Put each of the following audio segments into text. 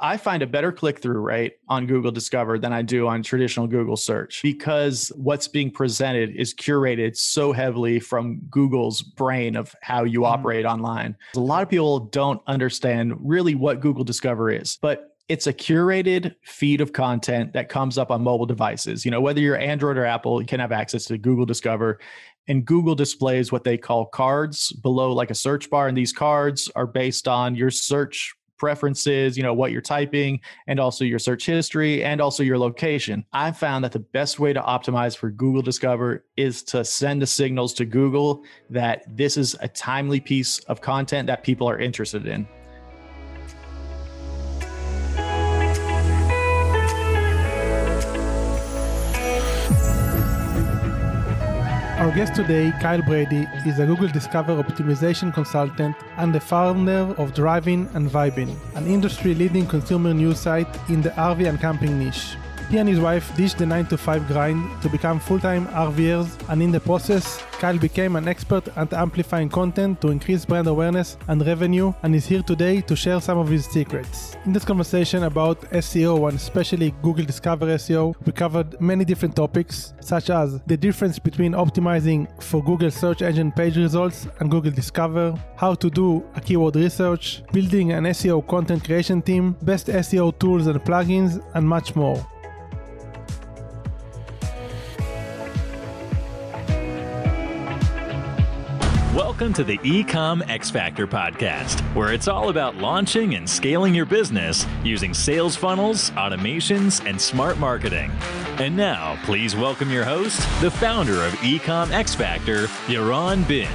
I find a better click-through rate on Google Discover than I do on traditional Google search because what's being presented is curated so heavily from Google's brain of how you operate online. A lot of people don't understand really what Google Discover is, but it's a curated feed of content that comes up on mobile devices. Whether you're Android or Apple, you can have access to Google Discover. And Google displays what they call cards below like a search bar. And these cards are based on your search preferences, what you're typing, and also your search history, and also your location. I found that the best way to optimize for Google Discover is to send the signals to Google that this is a timely piece of content that people are interested in. Our guest today, Kyle Brady, is a Google Discover optimization consultant and the founder of Drivin Vibin, an industry-leading consumer news site in the RV and camping niche. He and his wife ditched the 9-to-5 grind to become full-time RVers, and in the process, Kyle became an expert at amplifying content to increase brand awareness and revenue, and is here today to share some of his secrets. In this conversation about SEO and especially Google Discover SEO, we covered many different topics, such as the difference between optimizing for Google search engine page results and Google Discover, how to do a keyword research, building an SEO content creation team, best SEO tools and plugins, and much more. Welcome to the EcomXFactor podcast, where it's all about launching and scaling your business using sales funnels, automations, and smart marketing. And now, please welcome your host, the founder of EcomXFactor, Drivin Vibin.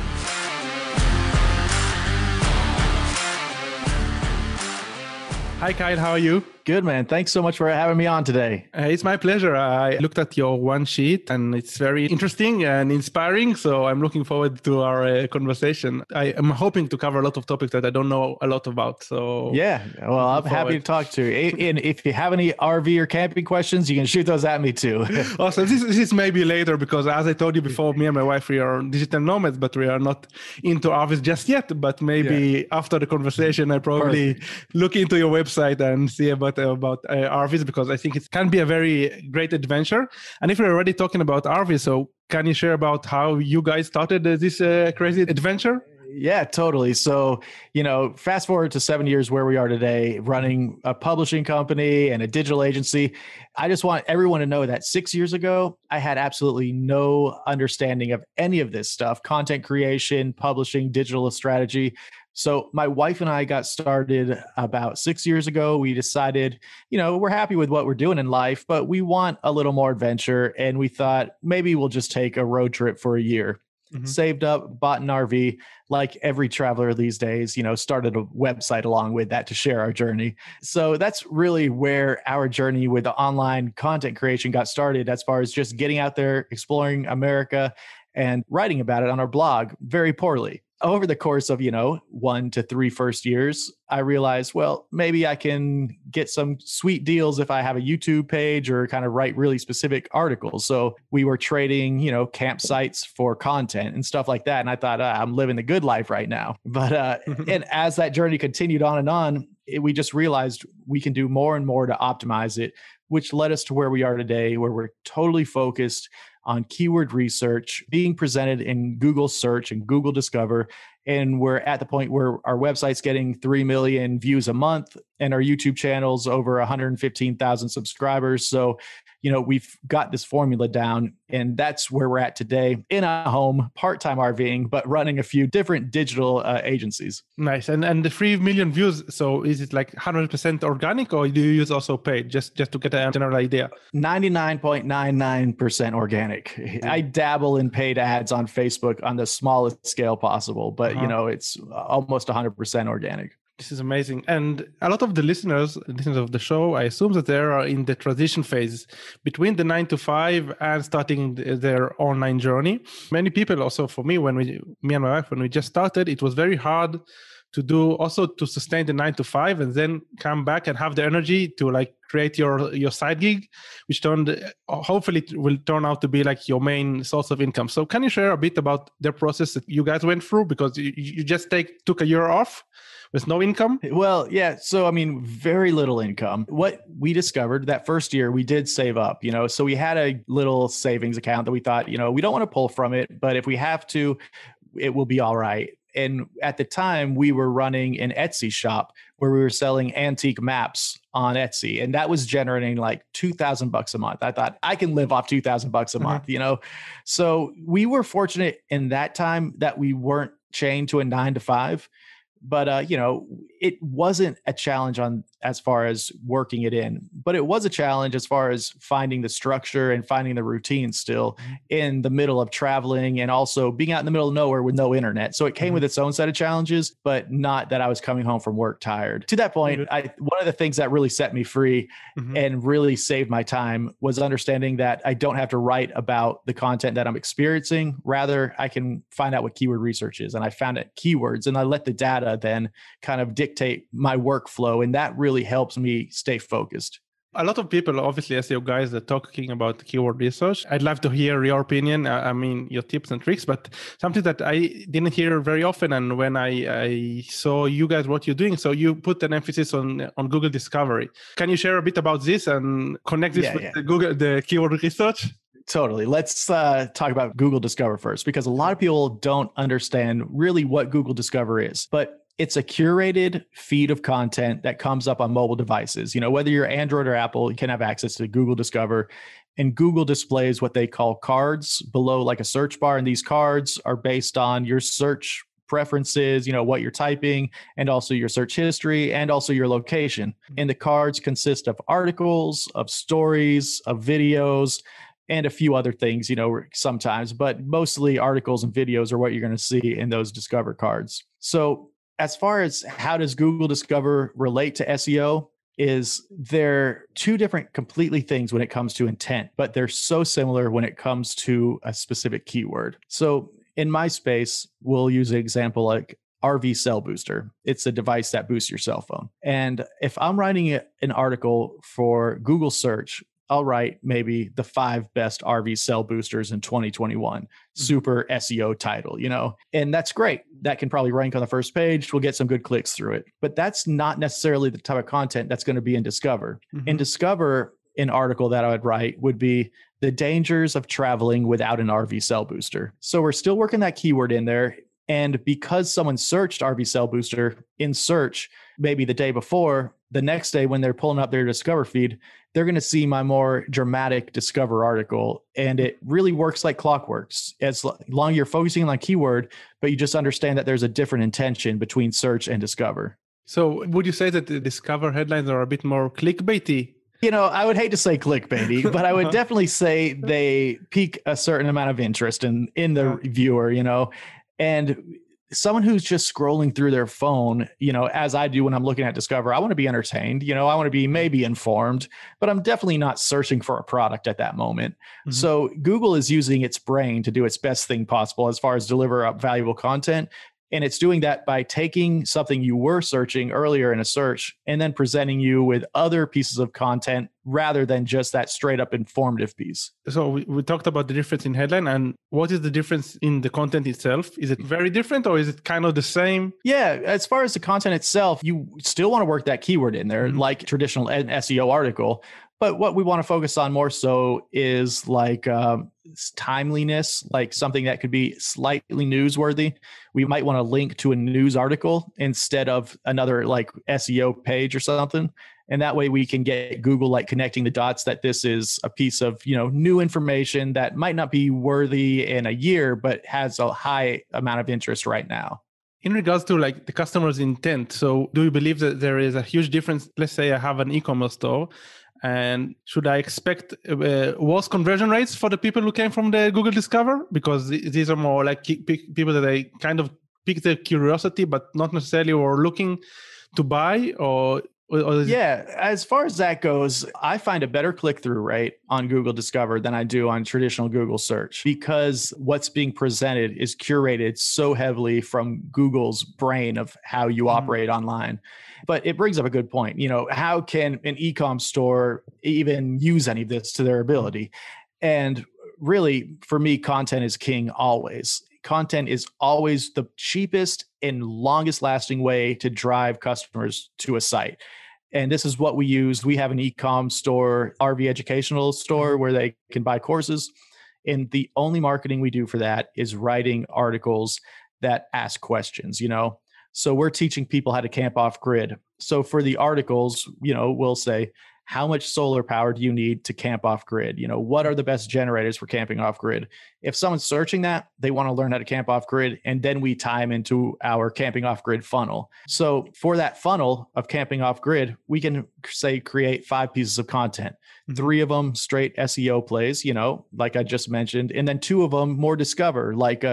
Hi Kyle, how are you? Good, man. Thanks so much for having me on today. It's my pleasure. I looked at your one sheet and it's very interesting and inspiring. So I'm looking forward to our conversation. I am hoping to cover a lot of topics that I don't know a lot about. So yeah, well, I'm happy to talk to you. And if you have any RV or camping questions, you can shoot those at me too. Awesome. This is maybe later because as I told you before, me and my wife, we are digital nomads, but we are not into RVs just yet. But maybe after the conversation, I probably look into your website and see about RVs, because I think it can be a very great adventure. And if we're already talking about RVs, so can you share about how you guys started this crazy adventure? Yeah, totally. So, fast forward to 7 years where we are today, running a publishing company and a digital agency. I just want everyone to know that 6 years ago, I had absolutely no understanding of any of this stuff, content creation, publishing, digital strategy. So my wife and I got started about 6 years ago. We decided, we're happy with what we're doing in life, but we want a little more adventure. And we thought maybe we'll just take a road trip for a year. Saved up, bought an RV, like every traveler these days, started a website along with that to share our journey. So that's really where our journey with the online content creation got started, as far as just getting out there, exploring America and writing about it on our blog very poorly. Over the course of, 1 to 3 first years, I realized, well, maybe I can get some sweet deals if I have a YouTube page or kind of write really specific articles. So we were trading, campsites for content and stuff like that. And I thought, I'm living the good life right now. But and as that journey continued on and on, we just realized we can do more and more to optimize it, which led us to where we are today, where we're totally focused on keyword research being presented in Google search and Google Discover. And we're at the point where our website's getting 3 million views a month and our YouTube channel's over 115,000 subscribers. So, we've got this formula down, and that's where we're at today, in a home, part-time RVing, but running a few different digital agencies. Nice. And the 3 million views, so is it like 100% organic, or do you use also paid, just to get a general idea? 99.99% organic. I dabble in paid ads on Facebook on the smallest scale possible, but it's almost 100% organic. This is amazing. And a lot of the listeners of the show, I assume that they are in the transition phase between the 9-to-5 and starting their online journey. Many people, also for me, me and my wife, when we just started, it was very hard to sustain the 9-to-5 and then come back and have the energy to create your side gig, which hopefully will turn out to be like your main source of income. So can you share a bit about the process that you guys went through? Because you just took a year off with no income? Well, yeah. So, I mean, very little income. What we discovered that first year, we did save up, so we had a little savings account that we thought, we don't want to pull from it, but if we have to, it will be all right. And at the time, we were running an Etsy shop where we were selling antique maps on Etsy, and that was generating like $2,000 a month. I thought I can live off $2,000 a month, So we were fortunate in that time that we weren't chained to a 9 to 5. But, it wasn't a challenge on as far as working it in, but it was a challenge as far as finding the structure and finding the routine still in the middle of traveling and also being out in the middle of nowhere with no internet. So it came with its own set of challenges, but not that I was coming home from work tired. To that point, one of the things that really set me free and really saved my time was understanding that I don't have to write about the content that I'm experiencing. Rather, I can find out what keyword research is. And I found it keywords, and I let the data then kind of dictate my workflow. And that really helps me stay focused. A lot of people, obviously, SEO guys, are talking about keyword research. I'd love to hear your opinion. I mean, your tips and tricks, but something that I didn't hear very often. And when I saw you guys, what you're doing, so you put an emphasis on Google Discovery. Can you share a bit about this and connect this with the keyword research? Totally. Let's talk about Google Discover first, because a lot of people don't understand really what Google Discover is. But it's a curated feed of content that comes up on mobile devices. Whether you're Android or Apple, you can have access to Google Discover. And Google displays what they call cards below like a search bar. And these cards are based on your search preferences, what you're typing, and also your search history, and also your location. And the cards consist of articles, of stories, of videos, and a few other things, sometimes, but mostly articles and videos are what you're going to see in those Discover cards. So as far as how does Google Discover relate to SEO, is they're two different completely things when it comes to intent, but they're so similar when it comes to a specific keyword. So in my space, we'll use an example like RV Cell Booster. It's a device that boosts your cell phone. And if I'm writing an article for Google search, I'll write maybe the 5 best RV cell boosters in 2021, super SEO title, and that's great. That can probably rank on the first page. We'll get some good clicks through it, but that's not necessarily the type of content that's going to be in Discover. In Discover, an article that I would write would be the dangers of traveling without an RV cell booster. So we're still working that keyword in there. And because someone searched RV cell booster in search, maybe the day before, the next day when they're pulling up their Discover feed, they're going to see my more dramatic Discover article. And it really works like clockwork. As long as you're focusing on keyword, but you just understand that there's a different intention between search and Discover. So would you say that the Discover headlines are a bit more clickbaity? I would hate to say clickbaity, but I would definitely say they pique a certain amount of interest in the viewer, and someone who's just scrolling through their phone, as I do when I'm looking at Discover, I want to be entertained, I want to be maybe informed, but I'm definitely not searching for a product at that moment. So Google is using its brain to do its best thing possible as far as deliver up valuable content. And it's doing that by taking something you were searching earlier in a search and then presenting you with other pieces of content rather than just that straight up informative piece. So we talked about the difference in headline, and what is the difference in the content itself? Is it very different or is it kind of the same? Yeah, as far as the content itself, you still want to work that keyword in there like traditional SEO article. But what we want to focus on more so is like timeliness, like something that could be slightly newsworthy. We might want to link to a news article instead of another like SEO page or something. And that way we can get Google like connecting the dots that this is a piece of, new information that might not be worthy in a year, but has a high amount of interest right now. In regards to like the customer's intent, so do you believe that there is a huge difference? Let's say I have an e-commerce store. And should I expect worse conversion rates for the people who came from the Google Discover? Because these are more like people that they kind of pick their curiosity, but not necessarily were looking to buy Yeah, as far as that goes, I find a better click-through rate on Google Discover than I do on traditional Google search because what's being presented is curated so heavily from Google's brain of how you operate online. But it brings up a good point. How can an e-com store even use any of this to their ability? And really, for me, content is king always. Content is always the cheapest and longest lasting way to drive customers to a site. And this is what we use. We have an e-com store, RV educational store, where they can buy courses. And the only marketing we do for that is writing articles that ask questions, So we're teaching people how to camp off grid. So for the articles, we'll say, how much solar power do you need to camp off grid? What are the best generators for camping off grid? If someone's searching that, they want to learn how to camp off grid, and then we tie them into our camping off grid funnel. So for that funnel of camping off grid, we can say create 5 pieces of content, 3 of them straight SEO plays, like I just mentioned, and then 2 of them more discover, like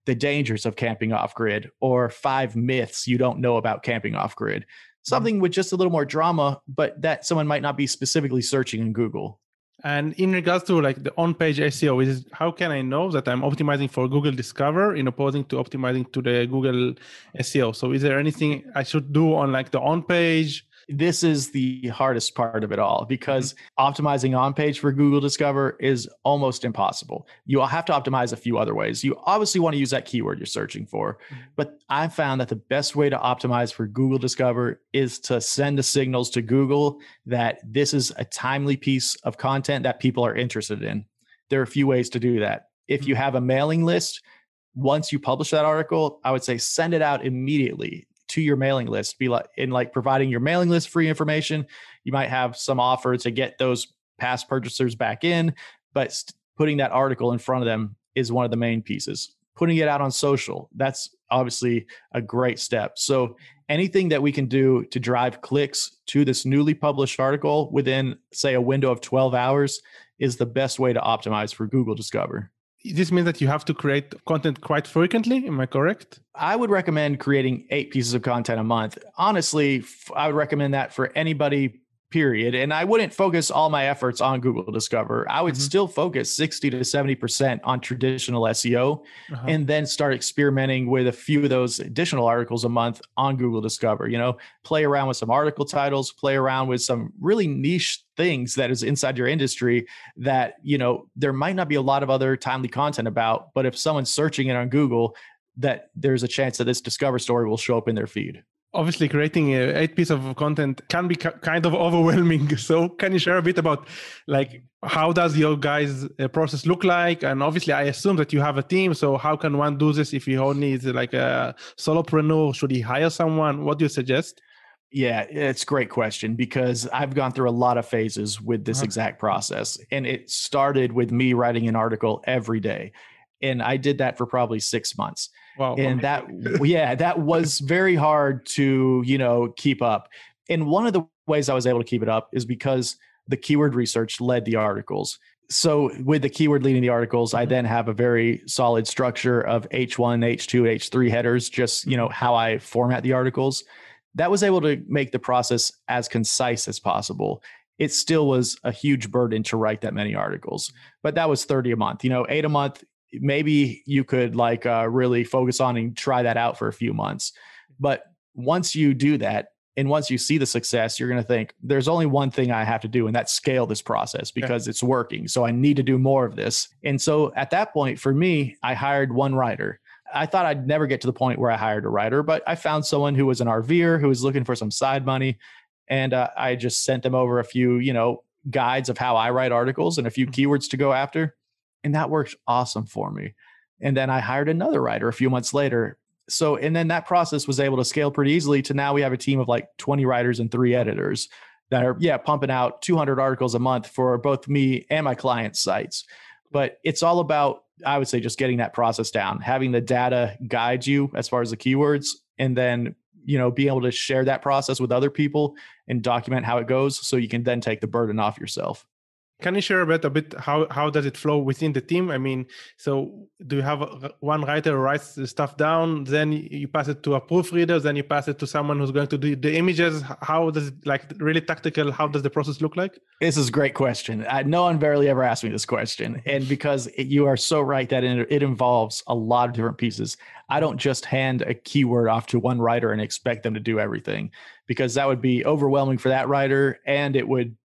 the dangers of camping off grid, or 5 myths you don't know about camping off grid. Something with just a little more drama, but that someone might not be specifically searching in Google. And in regards to like the on-page SEO, how can I know that I'm optimizing for Google Discover in opposing to optimizing to the Google SEO? So is there anything I should do on like the on-page? This is the hardest part of it all, because optimizing on page for Google Discover is almost impossible. You'll have to optimize a few other ways. You obviously want to use that keyword you're searching for, but I found that the best way to optimize for Google Discover is to send the signals to Google that this is a timely piece of content that people are interested in. There are a few ways to do that. If you have a mailing list, once you publish that article, I would say send it out immediately to your mailing list. Be like providing your mailing list free information. You might have some offer to get those past purchasers back in, but putting that article in front of them is one of the main pieces. Putting it out on social, that's obviously a great step. So anything that we can do to drive clicks to this newly published article within, say, a window of 12 hours is the best way to optimize for Google Discover. This means that you have to create content quite frequently. Am I correct? I would recommend creating 8 pieces of content a month. Honestly, I would recommend that for anybody, period. And I wouldn't focus all my efforts on Google Discover. I would still focus 60 to 70% on traditional SEO, and then start experimenting with a few of those additional articles a month on Google Discover. Play around with some article titles, play around with some really niche things that is inside your industry that, there might not be a lot of other timely content about, but if someone's searching it on Google, that there's a chance that this Discover story will show up in their feed. Obviously, creating 8 pieces of content can be kind of overwhelming. So can you share a bit about like how does your guys' process look like? And obviously, I assume that you have a team. So how can one do this if he only is like a solopreneur? Should he hire someone? What do you suggest? Yeah, it's a great question, because I've gone through a lot of phases with this exact process. And it started with me writing an article every day. And I did that for probably 6 months. Wow. And that was very hard to, keep up. And one of the ways I was able to keep it up is because the keyword research led the articles. So with the keyword leading the articles, I then have a very solid structure of H1, H2, H3 headers, just, how I format the articles. That was able to make the process as concise as possible. It still was a huge burden to write that many articles, but that was 30 a month, 8 a month. Maybe you could really focus on and try that out for a few months. But once you do that, and once you see the success, you're going to think there's only one thing I have to do, and that's scale this process because it's working. So I need to do more of this. And so at that point, for me, I hired one writer. I thought I'd never get to the point where I hired a writer, but I found someone who was an RVer who was looking for some side money. And I just sent them over a few, guides of how I write articles and a few keywords to go after. And that worked awesome for me. And then I hired another writer a few months later. So, and then that process was able to scale pretty easily to now we have a team of like 20 writers and 3 editors that are, pumping out 200 articles a month for both me and my clients' sites. But it's all about, I would say, just getting that process down, having the data guide you as far as the keywords, and then, being able to share that process with other people and document how it goes so you can then take the burden off yourself. Can you share a bit how does it flow within the team? I mean, so do you have one writer who writes the stuff down, then you pass it to a proofreader, then you pass it to someone who's going to do the images? How does it, like really tactical, how does the process look like? This is a great question. No one barely ever asked me this question. And because you are so right that it involves a lot of different pieces. I don't just hand a keyword off to one writer and expect them to do everything, because that would be overwhelming for that writer. And it would,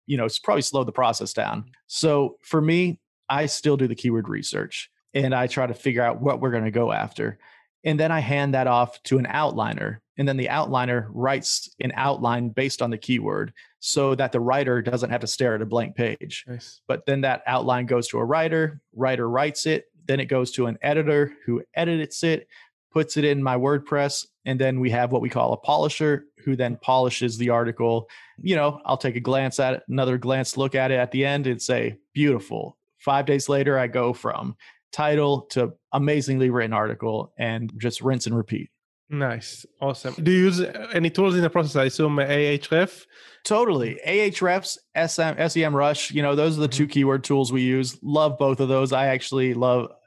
probably slow the process down. So for me, I still do the keyword research and I try to figure out what we're going to go after. And then I hand that off to an outliner. And then the outliner writes an outline based on the keyword so that the writer doesn't have to stare at a blank page. Nice. But then that outline goes to a writer writes it. Then it goes to an editor who edits it, puts it in my WordPress. And then we have what we call a polisher who then polishes the article. I'll take a glance at it, another glance look at it at the end and say, beautiful. 5 days later, I go from title to amazingly written article and just rinse and repeat. Nice. Awesome. Do you use any tools in the process? I assume Ahref? Totally. Ahrefs, SEMrush, those are the two keyword tools we use. Love both of those. I actually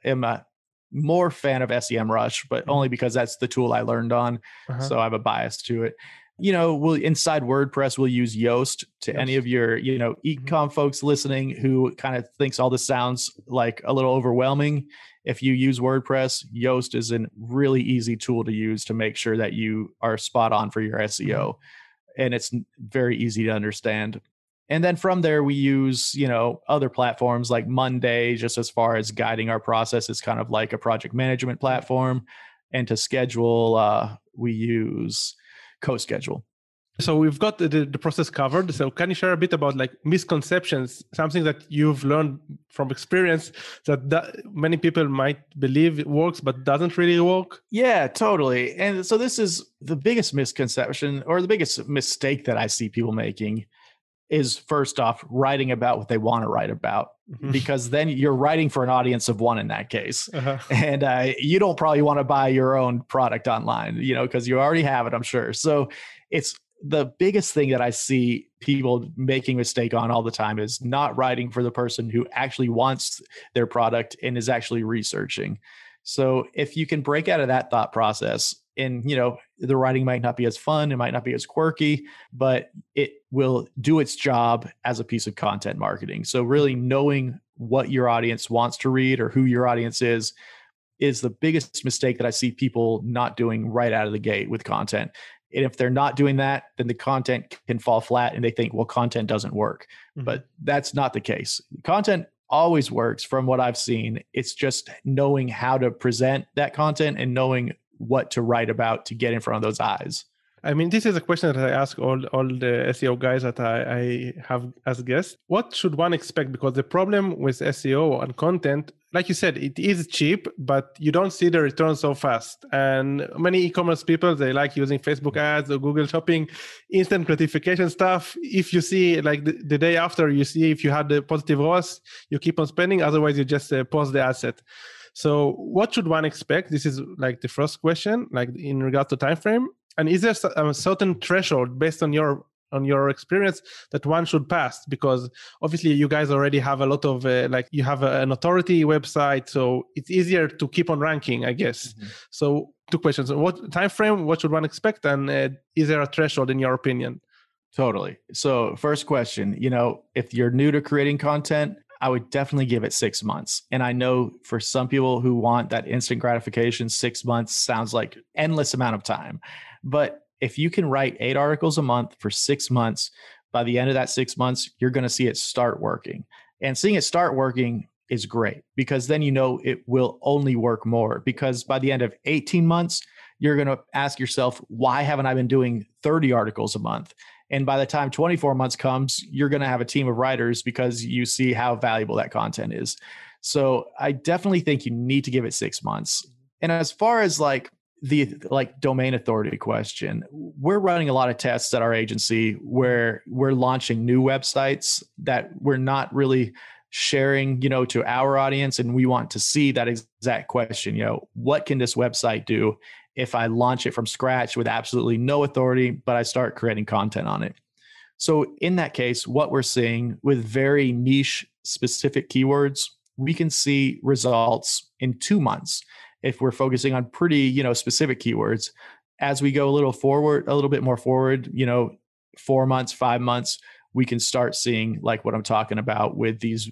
am a more fan of SEMrush, but only because that's the tool I learned on. So I have a bias to it. We'll inside WordPress, we'll use Yoast to any of your, ecom folks listening who kind of thinks all this sounds like a little overwhelming. If you use WordPress, Yoast is a really easy tool to use to make sure that you are spot on for your SEO. And it's very easy to understand. And then from there, we use, other platforms like Monday, just as far as guiding our process. It's kind of like a project management platform. And to schedule, we use CoSchedule. So we've got the process covered. So can you share a bit about misconceptions, something that you've learned from experience that many people might believe it works, but doesn't really work? Yeah, totally. And so this is the biggest misconception or the biggest mistake that I see people making is first off, writing about what they want to write about, because then you're writing for an audience of one in that case. And you don't probably want to buy your own product online, because you already have it, I'm sure. So it's the biggest thing that I see people making mistake on all the time is not writing for the person who actually wants their product and is actually researching. So if you can break out of that thought process, and the writing might not be as fun, it might not be as quirky, but it will do its job as a piece of content marketing. So really knowing what your audience wants to read or who your audience is the biggest mistake that I see people not doing right out of the gate with content. And if they're not doing that, then the content can fall flat and they think, well, content doesn't work. But that's not the case. Content always works from what I've seen. It's just knowing how to present that content and knowing what to write about to get in front of those eyes. I mean, this is a question that I ask all the SEO guys that I have as guests. What should one expect? Because the problem with SEO and content, like you said, it is cheap, but you don't see the return so fast. And many e-commerce people, they like using Facebook ads or Google Shopping, instant gratification stuff. If you see the day after, you see if you had the positive ROAS, you keep on spending. Otherwise, you just pause the asset. So what should one expect? This is the first question, in regard to time frame. And is there a certain threshold based on your experience that one should pass? Because obviously you guys already have a lot of you have an authority website, so it's easier to keep on ranking, I guess. So 2 questions: what time frame? What should one expect? And is there a threshold in your opinion? Totally. So first question: if you're new to creating content, I would definitely give it 6 months. And I know for some people who want that instant gratification, 6 months sounds like endless amount of time. But if you can write 8 articles a month for 6 months, by the end of that 6 months, you're going to see it start working. And seeing it start working is great because then it will only work more. Because by the end of 18 months, you're going to ask yourself, why haven't I been doing 30 articles a month? And by the time 24 months comes, you're going to have a team of writers because you see how valuable that content is. So I definitely think you need to give it 6 months. And as far as the domain authority question, we're running a lot of tests at our agency where we're launching new websites that we're not really sharing, to our audience. And we want to see that exact question, what can this website do if I launch it from scratch with absolutely no authority, but I start creating content on it? So in that case, what we're seeing with very niche specific keywords, we can see results in 2 months. If we're focusing on pretty, specific keywords. As we go a little bit more forward, 4 months, 5 months, we can start seeing what I'm talking about with these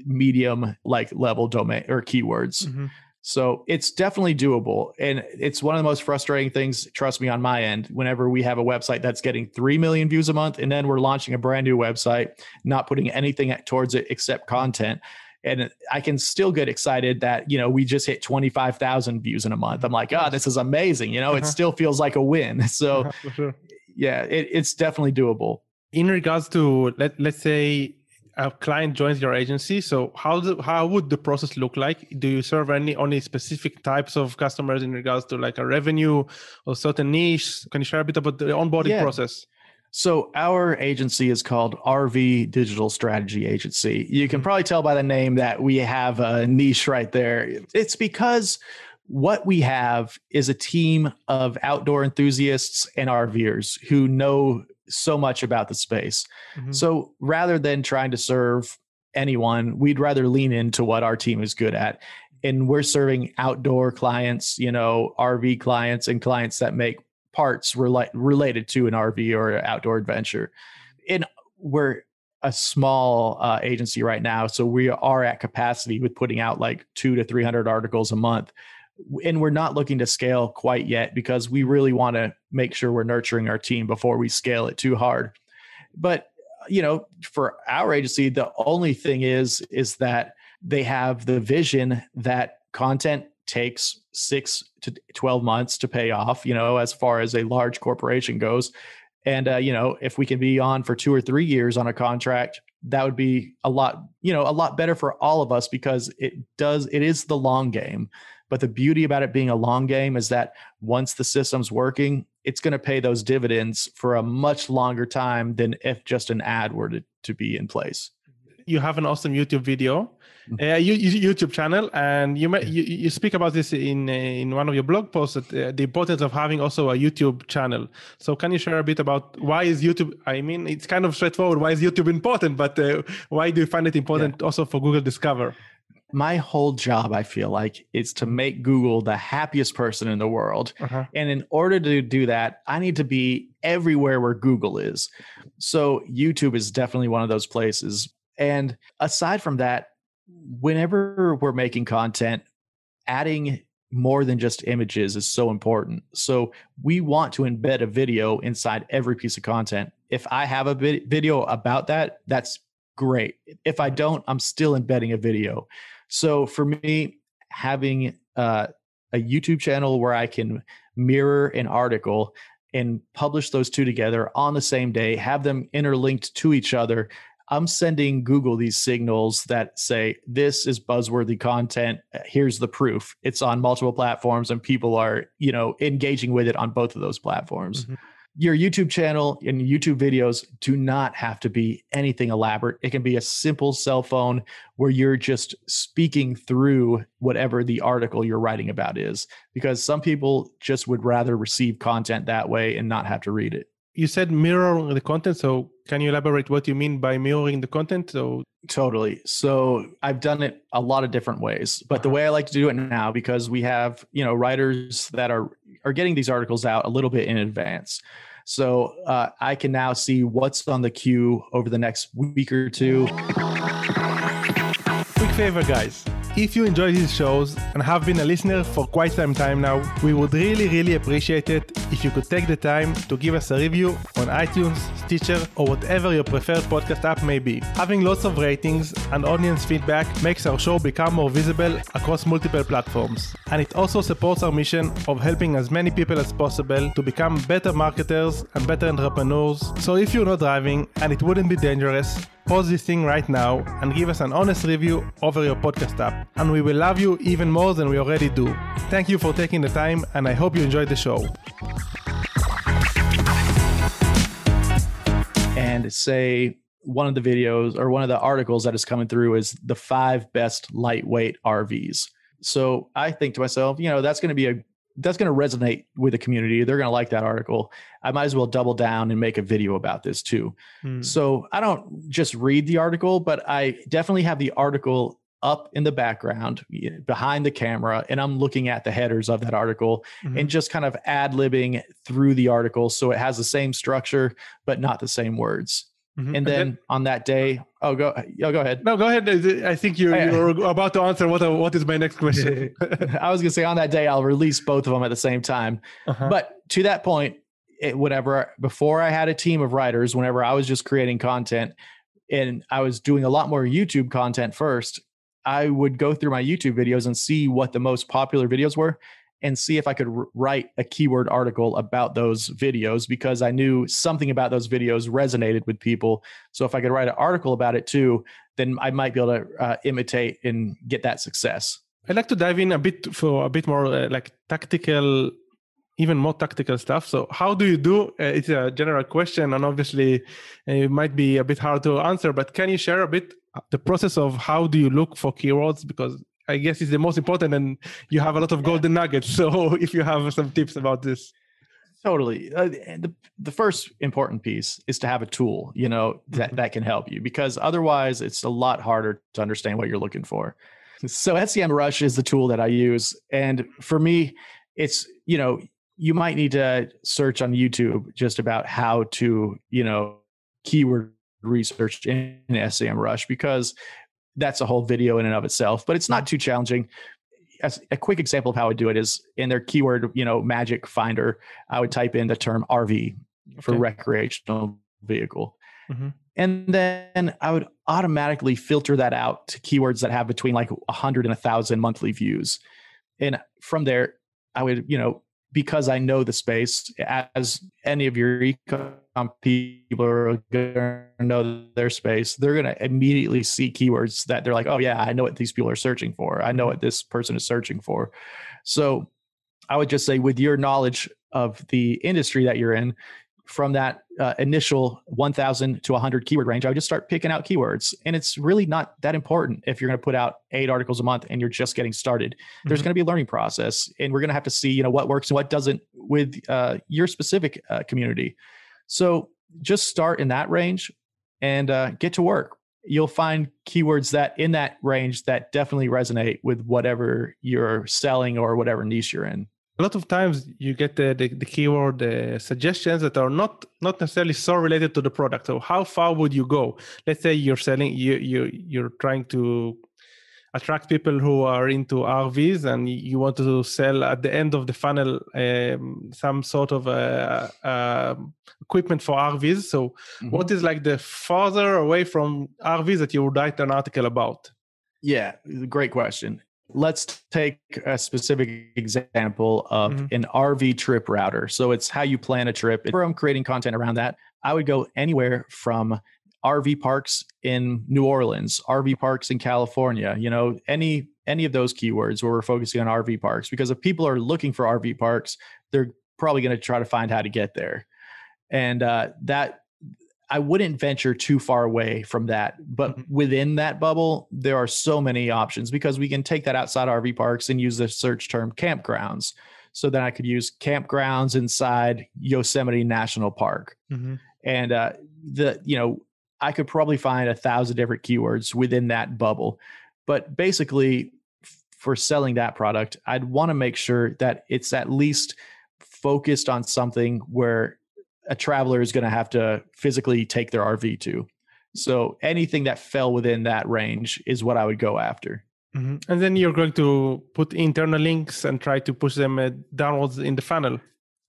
medium level domain or keywords. So it's definitely doable. And it's one of the most frustrating things, trust me, on my end, whenever we have a website that's getting 3 million views a month, and then we're launching a brand new website, not putting anything towards it except content. And I can still get excited that, we just hit 25,000 views in a month. I'm like, this is amazing. It still feels like a win. So For sure. yeah, it's definitely doable. In regards to, let's say a client joins your agency, so how would the process look like? Do you serve only specific types of customers in regards to like a revenue or certain niche? Can you share a bit about the onboarding process? So our agency is called RV Digital Strategy Agency. You can probably tell by the name that we have a niche right there. It's because what we have is a team of outdoor enthusiasts and RVers who know so much about the space. So rather than trying to serve anyone, we'd rather lean into what our team is good at. And we're serving outdoor clients, RV clients and clients that make parts related to an RV or an outdoor adventure. And we're a small agency right now. So we are at capacity with putting out like 200 to 300 articles a month. And we're not looking to scale quite yet because we really want to make sure we're nurturing our team before we scale it too hard. But, for our agency, the only thing is that they have the vision that content takes 6 to 12 months to pay off, as far as a large corporation goes. And, if we can be on for 2 or 3 years on a contract, that would be a lot better for all of us because it is the long game. But the beauty about it being a long game is that once the system's working, it's going to pay those dividends for a much longer time than if just an ad were to be in place. You have an awesome YouTube video, YouTube channel, and you speak about this in one of your blog posts, the importance of having also a YouTube channel. So can you share a bit about why is YouTube? I mean, it's kind of straightforward. Why is YouTube important? But why do you find it important also for Google Discover? My whole job, I feel like, is to make Google the happiest person in the world. And in order to do that, I need to be everywhere where Google is. So YouTube is definitely one of those places. And aside from that, whenever we're making content, adding more than just images is so important. So we want to embed a video inside every piece of content. If I have a video about that, that's great. If I don't, I'm still embedding a video. So for me, having a YouTube channel where I can mirror an article and publish those two together on the same day, have them interlinked to each other, I'm sending Google these signals that say, this is buzzworthy content. Here's the proof. It's on multiple platforms and people are, engaging with it on both of those platforms. Your YouTube channel and YouTube videos do not have to be anything elaborate. It can be a simple cell phone where you're just speaking through whatever the article you're writing about is, because some people just would rather receive content that way and not have to read it. You said mirror the content. So can you elaborate what you mean by mirroring the content? Totally. So I've done it a lot of different ways, but the way I like to do it now, because we have, writers that are getting these articles out a little bit in advance. So I can now see what's on the queue over the next week or two. Quick favor, guys. If you enjoy these shows and have been a listener for quite some time now, we would really, really appreciate it if you could take the time to give us a review on iTunes, Stitcher, or whatever your preferred podcast app may be. Having lots of ratings and audience feedback makes our show become more visible across multiple platforms. And it also supports our mission of helping as many people as possible to become better marketers and better entrepreneurs. So if you're not driving and it wouldn't be dangerous, pause this thing right now and give us an honest review over your podcast app. And we will love you even more than we already do. Thank you for taking the time, and I hope you enjoyed the show. And say one of the videos or one of the articles that is coming through is the 5 best lightweight RVs. So I think to myself, that's going to resonate with the community. They're going to like that article. I might as well double down and make a video about this too. So I don't just read the article, but I definitely have the article up in the background behind the camera, and I'm looking at the headers of that article and just kind of ad-libbing through the article. So it has the same structure, but not the same words. And then on that day, go ahead. No, go ahead. I think you're about to answer what is my next question. I was going to say on that day, I'll release both of them at the same time. But to that point, before I had a team of writers, whenever I was just creating content and I was doing a lot more YouTube content first, I would go through my YouTube videos and see what the most popular videos were and see if I could write a keyword article about those videos, because I knew something about those videos resonated with people. So if I could write an article about it too, then I might be able to imitate and get that success. I'd like to dive in a bit more like tactical, even more tactical stuff. So how do you do? It's a general question, and obviously it might be a bit hard to answer, but can you share a bit the process of how do you look for keywords? Because I guess it's the most important, and you have a lot of golden nuggets. So if you have some tips about this. Totally. The first important piece is to have a tool, that can help you, because otherwise it's a lot harder to understand what you're looking for. So SEMrush is the tool that I use. And for me, it's, you might need to search on YouTube just about how to, keyword research in SEMrush, because that's a whole video in and of itself, but it's not too challenging. As a quick example of how I do it is in their keyword, magic finder, I would type in the term RV for recreational vehicle. Mm-hmm. And then I would automatically filter that out to keywords that have between like 100 and 1,000 monthly views. And from there, I would, because I know the space, as any of your e-com people are going to know their space, they're going to immediately see keywords that they're like, oh yeah, I know what these people are searching for. I know what this person is searching for. So I would just say, with your knowledge of the industry that you're in, from that initial 1,000 to 100 keyword range, I would just start picking out keywords. And it's really not that important if you're going to put out 8 articles a month and you're just getting started. Mm-hmm. There's going to be a learning process, and we're going to have to see, what works and what doesn't with your specific community. So just start in that range and get to work. You'll find keywords that in that range that definitely resonate with whatever you're selling or whatever niche you're in. A lot of times you get the keyword suggestions that are not necessarily so related to the product. So how far would you go? Let's say you're selling, you're trying to attract people who are into RVs, and you want to sell at the end of the funnel some sort of equipment for RVs. So what is like the farther away from RVs that you would write an article about? Yeah, great question. Let's take a specific example of an RV trip router. So it's how you plan a trip. If I'm creating content around that, I would go anywhere from RV parks in New Orleans, RV parks in California, any of those keywords where we're focusing on RV parks, because if people are looking for RV parks, they're probably going to try to find how to get there. And that I wouldn't venture too far away from that, but within that bubble, there are so many options, because we can take that outside RV parks and use the search term campgrounds. So then I could use campgrounds inside Yosemite National Park. And I could probably find 1,000 different keywords within that bubble. But basically, for selling that product, I'd want to make sure that it's at least focused on something where a traveler is going to have to physically take their RV to. So anything that fell within that range is what I would go after. And then you're going to put internal links and try to push them downwards in the funnel,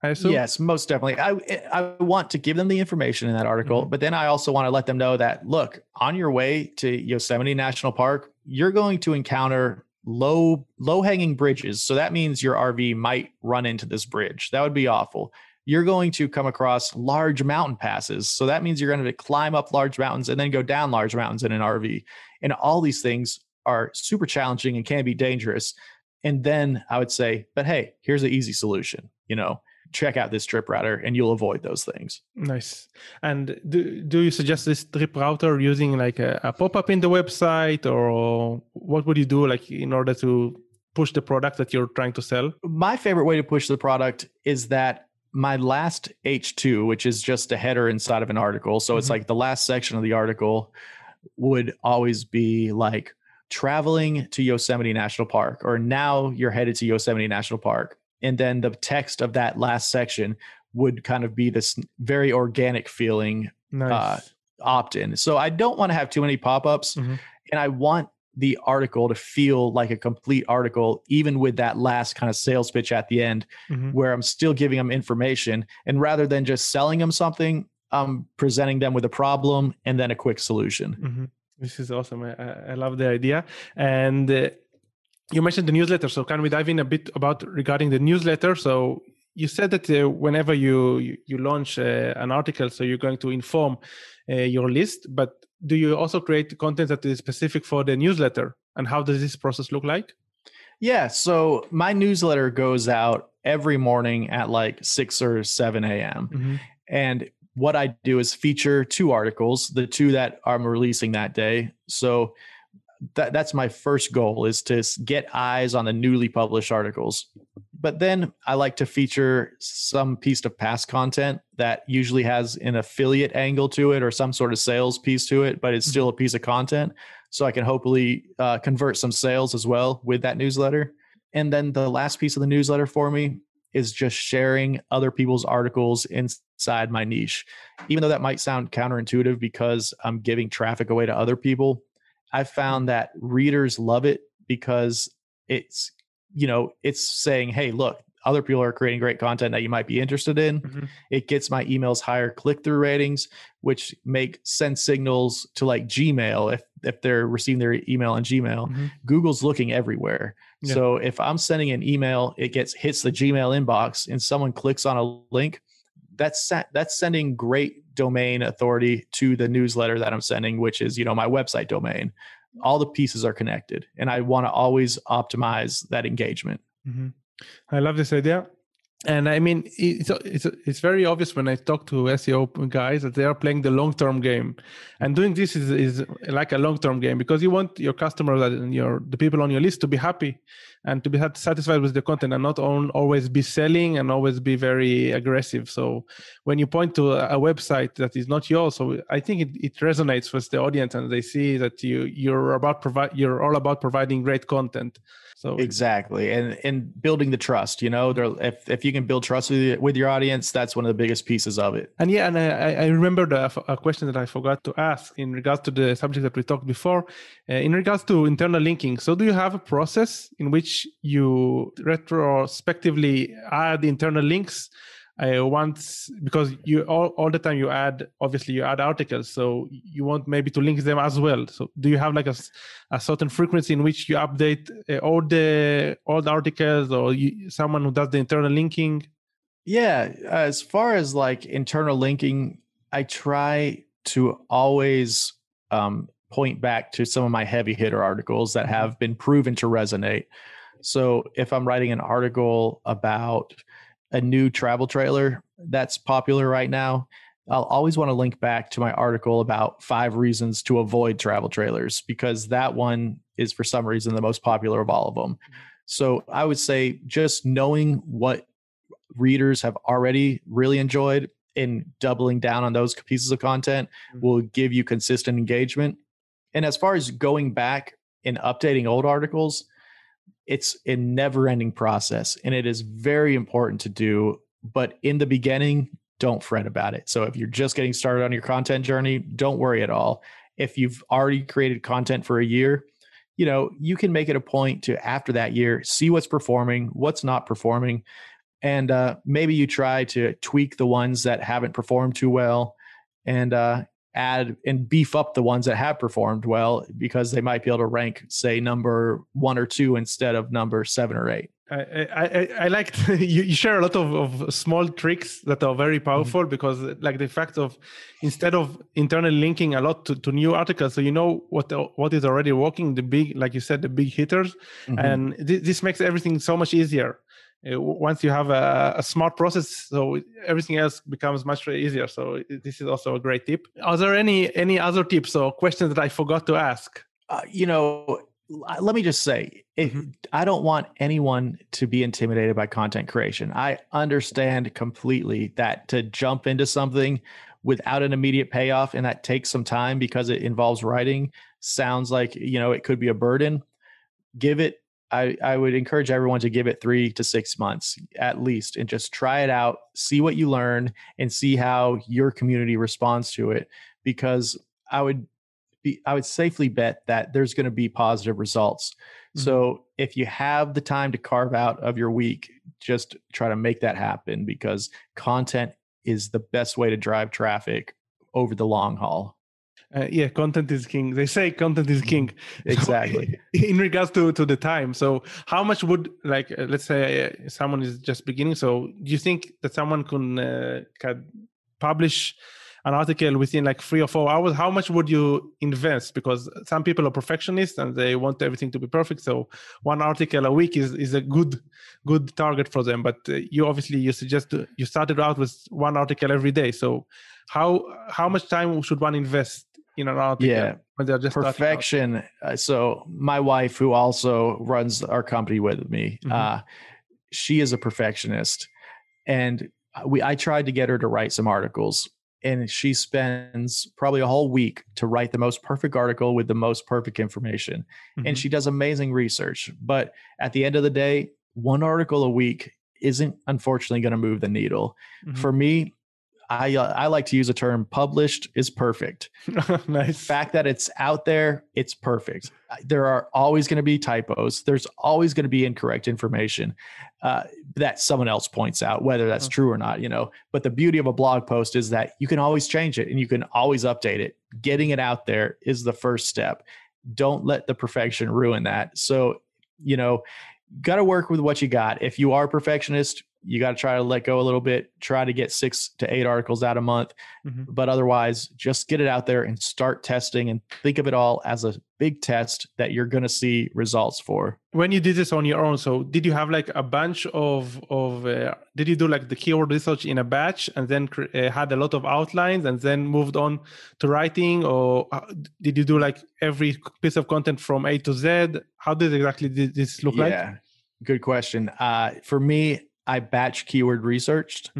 I assume? Yes, most definitely. I want to give them the information in that article, but then I also want to let them know that, look, on your way to Yosemite National Park, you're going to encounter low-hanging bridges. So that means your RV might run into this bridge. That would be awful. You're going to come across large mountain passes. So that means you're going to climb up large mountains and then go down large mountains in an RV. And all these things are super challenging and can be dangerous. And then I would say, but hey, here's an easy solution. Check out this trip router and you'll avoid those things. Nice. And do you suggest this trip router using like a pop-up in the website, or what would you do like in order to push the product that you're trying to sell? My favorite way to push the product is that my last H2, which is just a header inside of an article. So it's like the last section of the article would always be like traveling to Yosemite National Park, or now you're headed to Yosemite National Park. And then the text of that last section would kind of be this very organic feeling opt-in. So I don't want to have too many pop-ups, and I want the article to feel like a complete article, even with that last kind of sales pitch at the end, where I'm still giving them information. And rather than just selling them something, I'm presenting them with a problem and then a quick solution. This is awesome. I love the idea. And you mentioned the newsletter. So can we dive in a bit about regarding the newsletter? So you said that whenever you launch an article, so you're going to inform your list, but do you also create content that is specific for the newsletter? And how does this process look like? Yeah, so my newsletter goes out every morning at like 6 or 7 a.m. Mm-hmm. And what I do is feature 2 articles, the 2 that I'm releasing that day. So that's my first goal, is to get eyes on the newly published articles. But then I like to feature some piece of past content that usually has an affiliate angle to it or some sort of sales piece to it, but it's still a piece of content. So I can hopefully convert some sales as well with that newsletter. And then the last piece of the newsletter for me is just sharing other people's articles inside my niche. Even though that might sound counterintuitive because I'm giving traffic away to other people, I found that readers love it because it's, it's saying, hey, look, other people are creating great content that you might be interested in. Mm-hmm. It gets my emails higher click-through ratings, which send signals to like Gmail if they're receiving their email on Gmail. Mm-hmm. Google's looking everywhere. Yeah. So if I'm sending an email, it hits the Gmail inbox and someone clicks on a link, that's sending great domain authority to the newsletter that I'm sending, which is, my website domain. All the pieces are connected, and I want to always optimize that engagement. Mm-hmm. I love this idea. And I mean, it's very obvious when I talk to SEO guys that they are playing the long-term game, and doing this is like a long-term game, because you want your customers and the people on your list to be happy and to be satisfied with the content, and not always be selling and always be very aggressive. So when you point to a website that is not yours, so I think it resonates with the audience, and they see that you're all about providing great content. So exactly, and building the trust. If you can build trust with your audience, that's one of the biggest pieces of it. And yeah, and I remember a question that I forgot to ask in regards to the subject that we talked before, in regards to internal linking. So do you have a process in which you retrospectively add internal links once, because you all the time you add articles, so you want maybe to link them as well? So do you have like a certain frequency in which you update all the articles, or someone who does the internal linking? Yeah, as far as like internal linking, I try to always point back to some of my heavy hitter articles that have been proven to resonate. So if I'm writing an article about a new travel trailer that's popular right now, I'll always want to link back to my article about 5 reasons to avoid travel trailers, because that one is for some reason the most popular of all of them. So I would say just knowing what readers have already really enjoyed and doubling down on those pieces of content will give you consistent engagement. And as far as going back and updating old articles, it's a never-ending process, and it is very important to do. But in the beginning, don't fret about it. So if you're just getting started on your content journey, don't worry at all. If you've already created content for a year, you can make it a point to, after that year, see what's performing, what's not performing, and maybe you try to tweak the ones that haven't performed too well, and add and beef up the ones that have performed well, because they might be able to rank, say, number 1 or 2 instead of number 7 or 8. I like you share a lot of small tricks that are very powerful, because like the fact of, instead of internally linking a lot to new articles, so what is already working, the big, like you said, the big hitters, and this makes everything so much easier. Once you have a smart process, so everything else becomes much easier. So this is also a great tip. Are there any other tips or questions that I forgot to ask? Let me just say, I don't want anyone to be intimidated by content creation. I understand completely that to jump into something without an immediate payoff, and that takes some time because it involves writing, sounds like, it could be a burden. I would encourage everyone to give it 3 to 6 months at least, and just try it out, see what you learn, and see how your community responds to it. Because I would safely bet that there's going to be positive results. So if you have the time to carve out of your week, just try to make that happen, because content is the best way to drive traffic over the long haul. Yeah, content is king. They say content is king. Exactly. So, in regards to the time, so how much would, like, let's say someone is just beginning. So do you think that someone can publish an article within like 3 or 4 hours? How much would you invest? Because some people are perfectionists and they want everything to be perfect. So one article a week is a good target for them. But you obviously, you started out with one article every day. So how much time should one invest in an article when they're just perfection? So my wife, who also runs our company with me, she is a perfectionist, and I tried to get her to write some articles, and she spends probably a whole week to write the most perfect article with the most perfect information. And she does amazing research. But at the end of the day, one article a week isn't unfortunately going to move the needle. For me, I like to use a term, published is perfect. Nice. The fact that it's out there, it's perfect. There are always going to be typos. There's always going to be incorrect information that someone else points out, whether that's true or not, But the beauty of a blog post is that you can always change it and you can always update it. Getting it out there is the first step. Don't let the perfection ruin that. So, got to work with what you got. If you are a perfectionist, you got to try to let go a little bit, try to get 6 to 8 articles out a month, but otherwise just get it out there and start testing and think of it all as a big test that you're going to see results for. When you did this on your own, so did you have like a bunch did you do like the keyword research in a batch and then had a lot of outlines and then moved on to writing, or did you do like every piece of content from A to Z? How did exactly this look like? Yeah, good question. For me, I batch keyword researched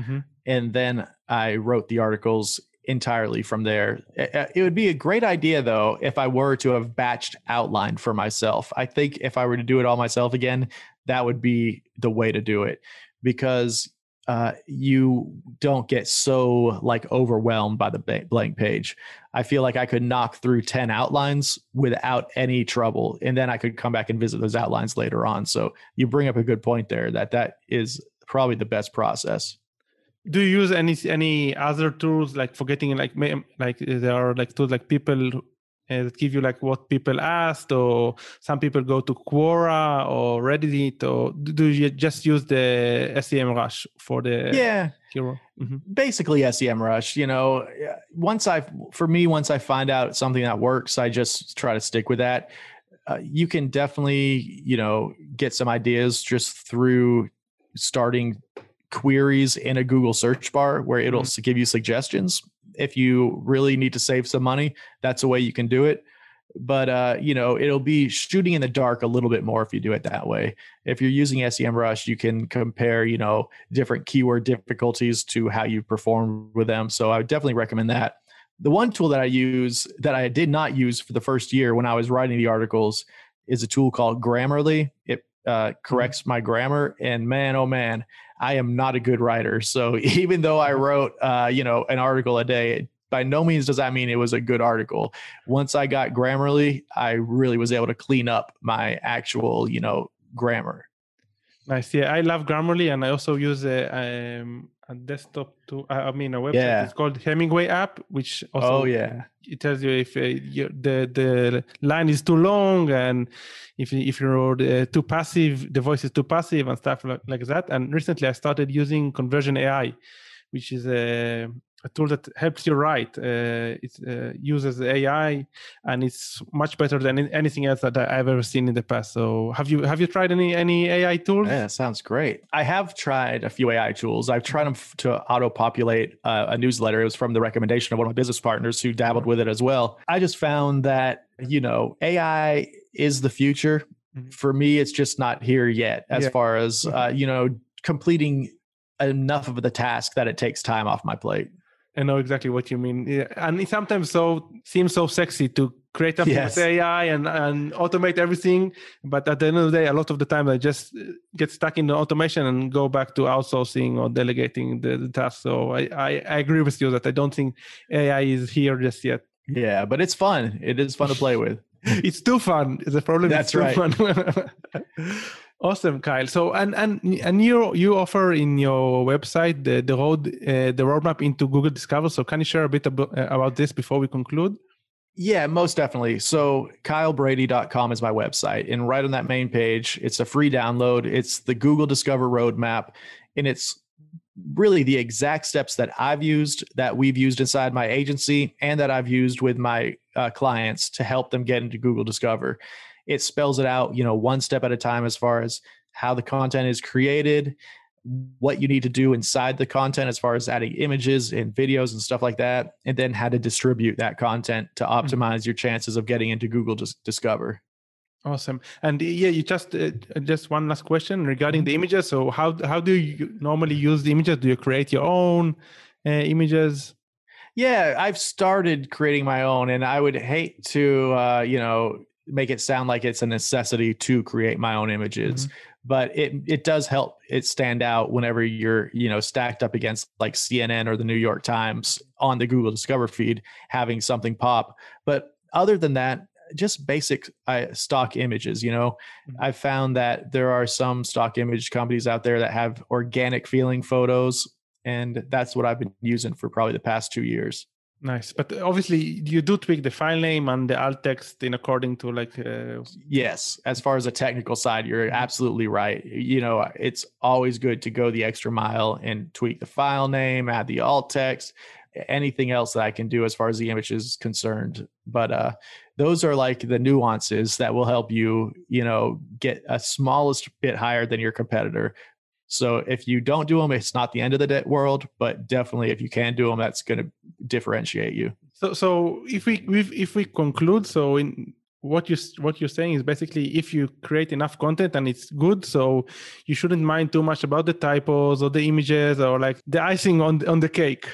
and then I wrote the articles entirely from there. It would be a great idea, though, if I were to have batched outline for myself. I think if I were to do it all myself again, that would be the way to do it, because you don't get so overwhelmed by the blank page. I feel like I could knock through 10 outlines without any trouble, and then I could come back and visit those outlines later on. So you bring up a good point there, that is probably the best process. Do you use any other tools like for getting like there are like tools like people that give you like what people asked, or some people go to Quora or Reddit, or do you just use the SEMrush for the keyword? Basically SEMrush. Once I find out something that works, I just try to stick with that. You can definitely get some ideas just through starting queries in a Google search bar where it'll give you suggestions. If you really need to save some money, that's a way you can do it. But, it'll be shooting in the dark a little bit more if you do it that way. If you're using SEMrush, you can compare, different keyword difficulties to how you perform with them. So I would definitely recommend that. The one tool that I use that I did not use for the first year when I was writing the articles is a tool called Grammarly. It corrects my grammar, and man, oh man, I am not a good writer. So even though I wrote, an article a day, by no means does that mean it was a good article. Once I got Grammarly, I really was able to clean up my actual, grammar. Nice. Yeah, I love Grammarly, and I also use a desktop tool. A website. Yeah. It's called Hemingway app, which also it tells you if the line is too long, and if you're too passive, the voice is too passive, and stuff like that. And recently, I started using Conversion AI, which is a tool that helps you write. It uses AI, and it's much better than anything else that I've ever seen in the past. So have you tried any AI tools? Yeah, sounds great. I have tried a few AI tools. I've tried them to auto-populate a newsletter. It was from the recommendation of one of my business partners who dabbled with it as well. I just found that, AI is the future. For me, it's just not here yet as far as, completing enough of the task that it takes time off my plate. I know exactly what you mean. Yeah. And it sometimes seems so sexy to create something with AI and automate everything. But at the end of the day, a lot of the time I just get stuck in the automation and go back to outsourcing or delegating the task. So I agree with you that I don't think AI is here just yet. Yeah, but it's fun. It is fun to play with. It's too fun. The problem That's is too fun. Awesome, Kyle. So and you offer in your website the roadmap into Google Discover. So can you share a bit about this before we conclude? Yeah, most definitely. So kylebrady.com is my website. And right on that main page, it's a free download. It's the Google Discover Roadmap. And it's really the exact steps that I've used, that we've used inside my agency, and that I've used with my clients to help them get into Google Discover. It spells it out, one step at a time as far as how the content is created, what you need to do inside the content as far as adding images and videos and stuff like that, and then how to distribute that content to optimize your chances of getting into Google Discover. Awesome. And yeah, you just one last question regarding the images. So how do you normally use the images? Do you create your own images? Yeah, I've started creating my own, and I would hate to make it sound like it's a necessity to create my own images. But it does help it stand out whenever you're, stacked up against like CNN or the New York Times on the Google Discover feed, having something pop. But other than that, just basic stock images. I've found that there are some stock image companies out there that have organic feeling photos, and that's what I've been using for probably the past 2 years. Nice. But obviously you do tweak the file name and the alt text in according to Yes. As far as the technical side, you're absolutely right. It's always good to go the extra mile and tweak the file name, add the alt text, anything else that I can do as far as the image is concerned. But those are like the nuances that will help you, get a smallest bit higher than your competitor. So if you don't do them, it's not the end of the world, but definitely if you can do them, that's going to differentiate you. So if we conclude, so in what you're saying is basically if you create enough content and it's good, so you shouldn't mind too much about the typos or the images or like the icing on the cake.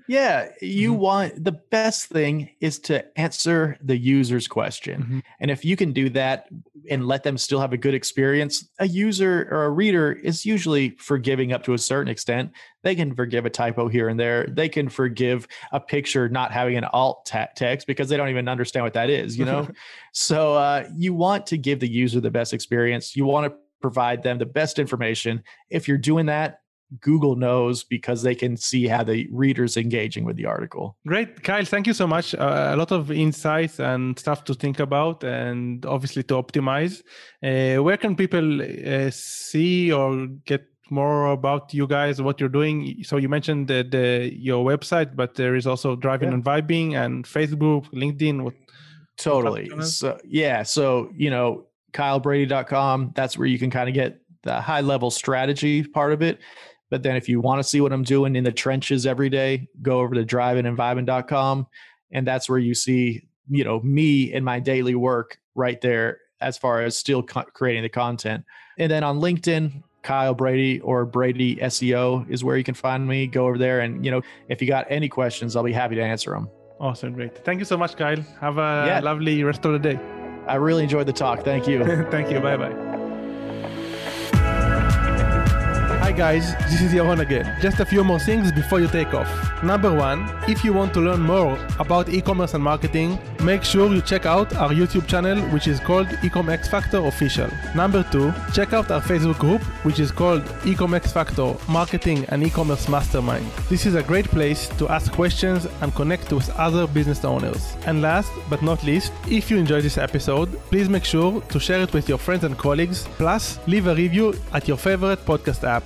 Yeah, you want, the best thing is to answer the user's question. And if you can do that and let them still have a good experience, a user or a reader is usually forgiving up to a certain extent. They can forgive a typo here and there. They can forgive a picture not having an alt text because they don't even understand what that is, So you want to give the user the best experience. You want to provide them the best information. If you're doing that, Google knows because they can see how the reader's engaging with the article. Great. Kyle, thank you so much. A lot of insights and stuff to think about and obviously to optimize. Where can people see or get more about you guys, what you're doing? So you mentioned your website, but there is also Drivin Vibin and Facebook, LinkedIn. Totally. So kylebrady.com, that's where you can kind of get the high level strategy part of it. But then if you want to see what I'm doing in the trenches every day, go over to drivinvibin.com. And that's where you see, me and my daily work right there as far as still creating the content. And then on LinkedIn, Kyle Brady or Brady SEO is where you can find me. Go over there. And, if you got any questions, I'll be happy to answer them. Awesome. Great. Thank you so much, Kyle. Have a lovely rest of the day. I really enjoyed the talk. Thank you. Thank you. Bye-bye. Hi guys, this is Yaron again. Just a few more things before you take off. Number one, if you want to learn more about e-commerce and marketing, make sure you check out our YouTube channel, which is called EcomXFactor Official. Number two, check out our Facebook group, which is called EcomXFactor Marketing and E-commerce Mastermind. This is a great place to ask questions and connect with other business owners. And last but not least, if you enjoyed this episode, please make sure to share it with your friends and colleagues, plus leave a review at your favorite podcast app.